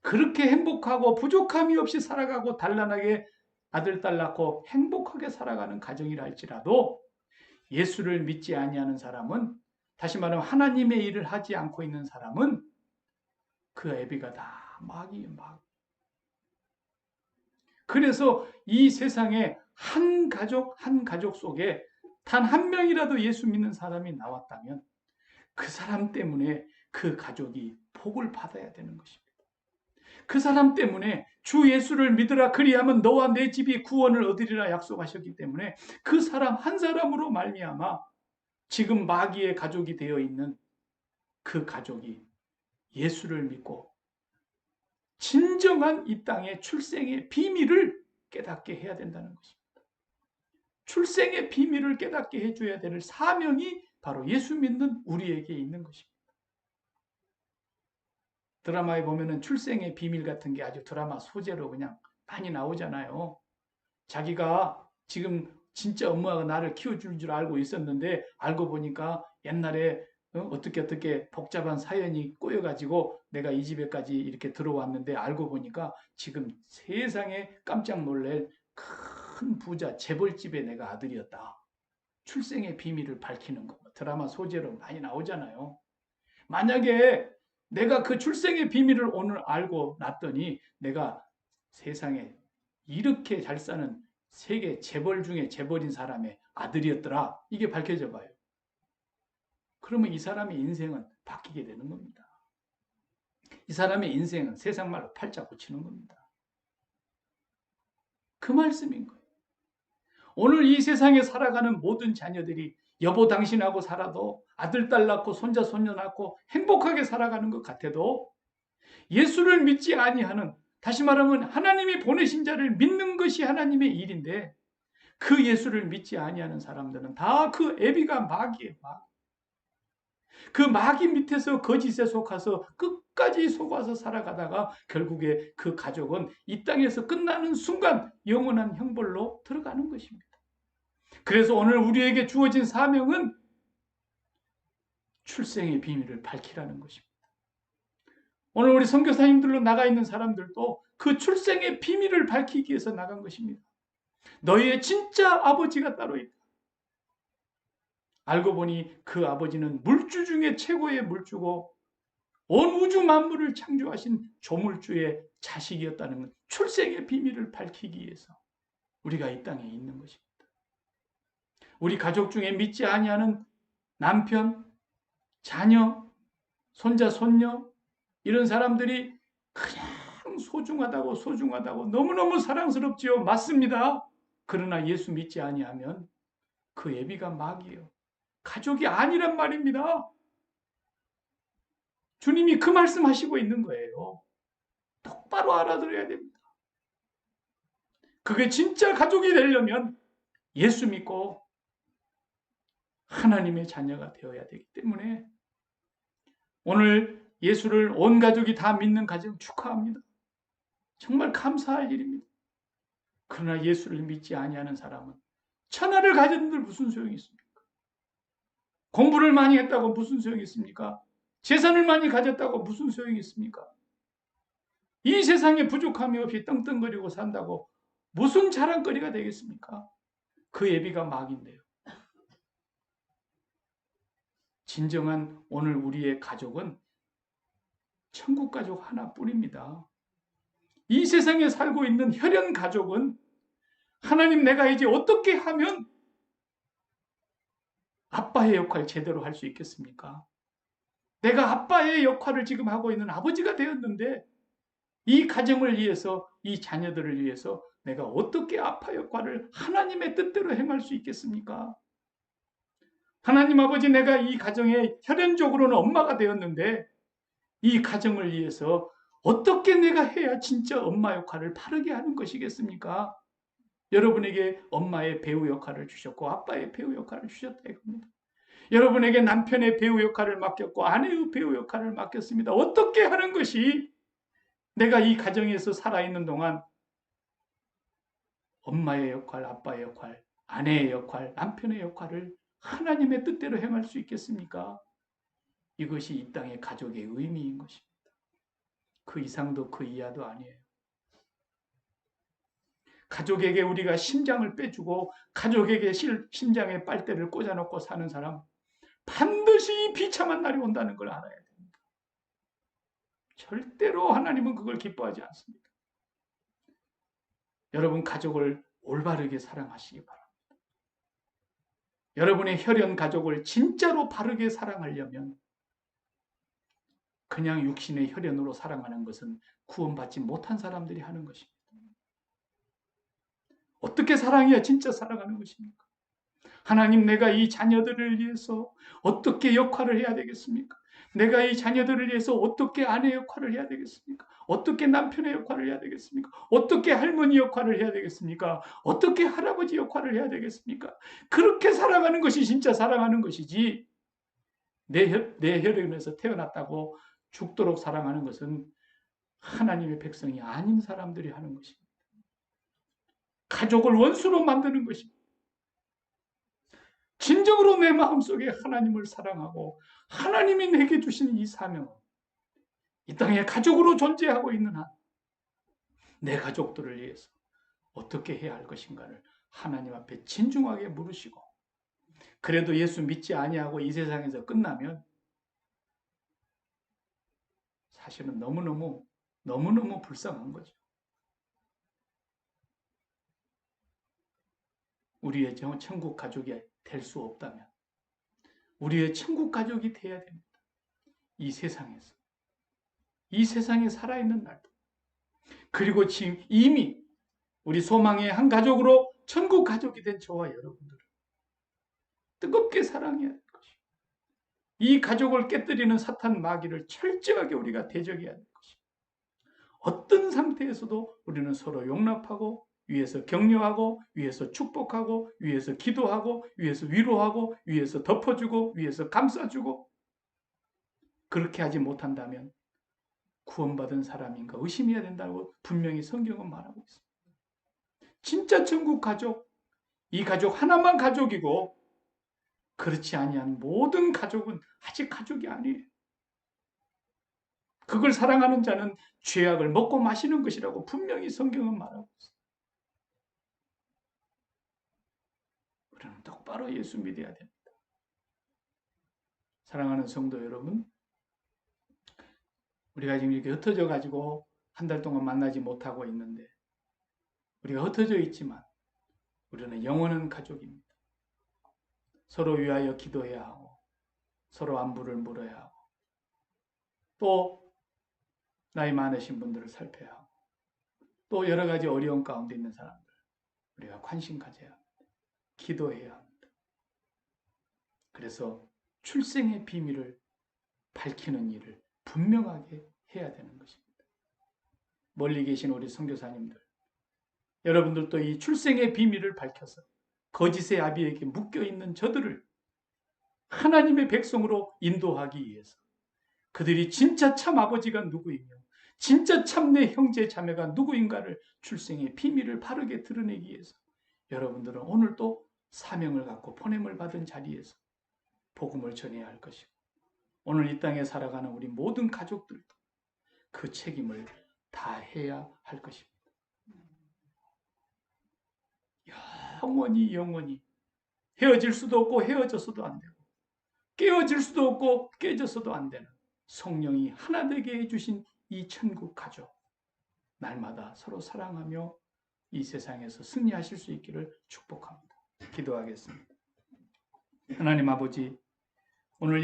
그렇게 행복하고 부족함이 없이 살아가고 단란하게 아들, 딸 낳고 행복하게 살아가는 가정이라 할지라도 예수를 믿지 아니하는 사람은, 다시 말하면 하나님의 일을 하지 않고 있는 사람은 그 애비가 다 마귀예요. 그래서 이 세상에 한 가족 속에 단 한 명이라도 예수 믿는 사람이 나왔다면 그 사람 때문에 그 가족이 복을 받아야 되는 것입니다. 그 사람 때문에 주 예수를 믿으라 그리하면 너와 내 집이 구원을 얻으리라 약속하셨기 때문에 그 사람 한 사람으로 말미암아 지금 마귀의 가족이 되어 있는 그 가족이 예수를 믿고 진정한 이 땅의 출생의 비밀을 깨닫게 해야 된다는 것입니다. 출생의 비밀을 깨닫게 해줘야 될 사명이 바로 예수 믿는 우리에게 있는 것입니다. 드라마에 보면은 출생의 비밀 같은 게 아주 드라마 소재로 그냥 많이 나오잖아요. 자기가 지금 진짜 엄마가 나를 키워줄 줄 알고 있었는데 알고 보니까 옛날에 어떻게 복잡한 사연이 꼬여가지고 내가 이 집에까지 이렇게 들어왔는데 알고 보니까 지금 세상에 깜짝 놀랄 큰 부자 재벌집의 내가 아들이었다. 출생의 비밀을 밝히는 거 드라마 소재로 많이 나오잖아요. 만약에 내가 그 출생의 비밀을 오늘 알고 났더니 내가 세상에 이렇게 잘 사는 세계 재벌 중에 재벌인 사람의 아들이었더라. 이게 밝혀져 봐요. 그러면 이 사람의 인생은 바뀌게 되는 겁니다. 이 사람의 인생은 세상 말로 팔자 고치는 겁니다. 그 말씀인 거예요. 오늘 이 세상에 살아가는 모든 자녀들이 여보 당신하고 살아도 아들, 딸 낳고 손자, 손녀 낳고 행복하게 살아가는 것 같아도 예수를 믿지 아니하는, 다시 말하면 하나님이 보내신 자를 믿는 것이 하나님의 일인데 그 예수를 믿지 아니하는 사람들은 다 그 애비가 마귀예요. 그 마귀 밑에서 거짓에 속아서 끝까지 속아서 살아가다가 결국에 그 가족은 이 땅에서 끝나는 순간 영원한 형벌로 들어가는 것입니다. 그래서 오늘 우리에게 주어진 사명은 출생의 비밀을 밝히라는 것입니다. 오늘 우리 선교사님들로 나가 있는 사람들도 그 출생의 비밀을 밝히기 위해서 나간 것입니다. 너희의 진짜 아버지가 따로 있다. 알고 보니 그 아버지는 물주 중에 최고의 물주고 온 우주 만물을 창조하신 조물주의 자식이었다는 것, 출생의 비밀을 밝히기 위해서 우리가 이 땅에 있는 것입니다. 우리 가족 중에 믿지 아니하는 남편, 자녀, 손자, 손녀 이런 사람들이 그냥 소중하다고 너무너무 사랑스럽지요. 맞습니다. 그러나 예수 믿지 아니하면 그 예비가 막이에요. 가족이 아니란 말입니다. 주님이 그 말씀하시고 있는 거예요. 똑바로 알아들어야 됩니다. 그게 진짜 가족이 되려면 예수 믿고 하나님의 자녀가 되어야 되기 때문에 오늘 예수를 온 가족이 다 믿는 가정 축하합니다. 정말 감사할 일입니다. 그러나 예수를 믿지 아니하는 사람은 천하를 가졌는데 무슨 소용이 있습니까? 공부를 많이 했다고 무슨 소용이 있습니까? 재산을 많이 가졌다고 무슨 소용이 있습니까? 이 세상에 부족함이 없이 떵떵거리고 산다고 무슨 자랑거리가 되겠습니까? 그 예비가 막인데요. 진정한 오늘 우리의 가족은 천국 가족 하나뿐입니다. 이 세상에 살고 있는 혈연 가족은 하나님 내가 이제 어떻게 하면 아빠의 역할 제대로 할 수 있겠습니까? 내가 아빠의 역할을 지금 하고 있는 아버지가 되었는데 이 가정을 위해서 이 자녀들을 위해서 내가 어떻게 아빠 역할을 하나님의 뜻대로 행할 수 있겠습니까? 하나님 아버지 내가 이 가정에 혈연적으로는 엄마가 되었는데 이 가정을 위해서 어떻게 내가 해야 진짜 엄마 역할을 바르게 하는 것이겠습니까? 여러분에게 엄마의 배우 역할을 주셨고 아빠의 배우 역할을 주셨다 이겁니다. 여러분에게 남편의 배우 역할을 맡겼고 아내의 배우 역할을 맡겼습니다. 어떻게 하는 것이 내가 이 가정에서 살아있는 동안 엄마의 역할, 아빠의 역할, 아내의 역할, 남편의 역할을 하나님의 뜻대로 행할 수 있겠습니까? 이것이 이 땅의 가족의 의미인 것입니다. 그 이상도 그 이하도 아니에요. 가족에게 우리가 심장을 빼주고 가족에게 심장에 빨대를 꽂아놓고 사는 사람 반드시 비참한 날이 온다는 걸 알아야 됩니다. 절대로 하나님은 그걸 기뻐하지 않습니다. 여러분 가족을 올바르게 사랑하시기 바랍니다. 여러분의 혈연 가족을 진짜로 바르게 사랑하려면 그냥 육신의 혈연으로 사랑하는 것은 구원받지 못한 사람들이 하는 것입니다. 어떻게 사랑해야 진짜 사랑하는 것입니까? 하나님 내가 이 자녀들을 위해서 어떻게 역할을 해야 되겠습니까? 내가 이 자녀들을 위해서 어떻게 아내 역할을 해야 되겠습니까? 어떻게 남편의 역할을 해야 되겠습니까? 어떻게 할머니 역할을 해야 되겠습니까? 어떻게 할아버지 역할을 해야 되겠습니까? 그렇게 사랑하는 것이 진짜 사랑하는 것이지 내 혈연에서 태어났다고 죽도록 사랑하는 것은 하나님의 백성이 아닌 사람들이 하는 것입니다. 가족을 원수로 만드는 것입니다. 진정으로 내 마음속에 하나님을 사랑하고 하나님이 내게 주신 이 사명은 이 땅에 가족으로 존재하고 있는 한 내 가족들을 위해서 어떻게 해야 할 것인가를 하나님 앞에 진중하게 물으시고 그래도 예수 믿지 아니하고 이 세상에서 끝나면 사실은 너무너무 불쌍한 거죠. 우리의 천국 가족이 될 수 없다면 우리의 천국 가족이 돼야 됩니다. 이 세상에서. 이 세상에 살아있는 날도. 그리고 지금 이미 우리 소망의 한 가족으로 천국 가족이 된 저와 여러분들을 뜨겁게 사랑해야 될 것이고 이 가족을 깨뜨리는 사탄 마귀를 철저하게 우리가 대적해야 될 것이고 어떤 상태에서도 우리는 서로 용납하고 위에서 격려하고 위에서 축복하고 위에서 기도하고 위에서 위로하고 위에서 덮어주고 위에서 감싸주고 그렇게 하지 못한다면 구원받은 사람인가 의심해야 된다고 분명히 성경은 말하고 있습니다. 진짜 천국 가족, 이 가족 하나만 가족이고 그렇지 아니한 모든 가족은 아직 가족이 아니에요. 그걸 사랑하는 자는 죄악을 먹고 마시는 것이라고 분명히 성경은 말하고 있습니다. 우리는 똑바로 예수 믿어야 됩니다. 사랑하는 성도 여러분, 우리가 지금 이렇게 흩어져 가지고 한 달 동안 만나지 못하고 있는데 우리가 흩어져 있지만 우리는 영원한 가족입니다. 서로 위하여 기도해야 하고 서로 안부를 물어야 하고 또 나이 많으신 분들을 살펴야 하고 또 여러 가지 어려운 가운데 있는 사람들 우리가 관심 가져야 합니다. 기도해야 합니다. 그래서 출생의 비밀을 밝히는 일을 분명하게 해야 되는 것입니다. 멀리 계신 우리 선교사님들 여러분들도 이 출생의 비밀을 밝혀서 거짓의 아비에게 묶여있는 저들을 하나님의 백성으로 인도하기 위해서 그들이 진짜 참 아버지가 누구이며 진짜 참 내 형제 자매가 누구인가를 출생의 비밀을 바르게 드러내기 위해서 여러분들은 오늘 또 사명을 갖고 보냄을 받은 자리에서 복음을 전해야 할 것이고 오늘 이 땅에 살아가는 우리 모든 가족들도 그 책임을 다해야 할 것입니다. 영원히 헤어질 수도 없고 헤어져서도 안 되고 깨어질 수도 없고 깨져서도 안 되는 성령이 하나 되게 해주신 이 천국 가족 날마다 서로 사랑하며 이 세상에서 승리하실 수 있기를 축복합니다. 기도하겠습니다. 하나님 아버지 오늘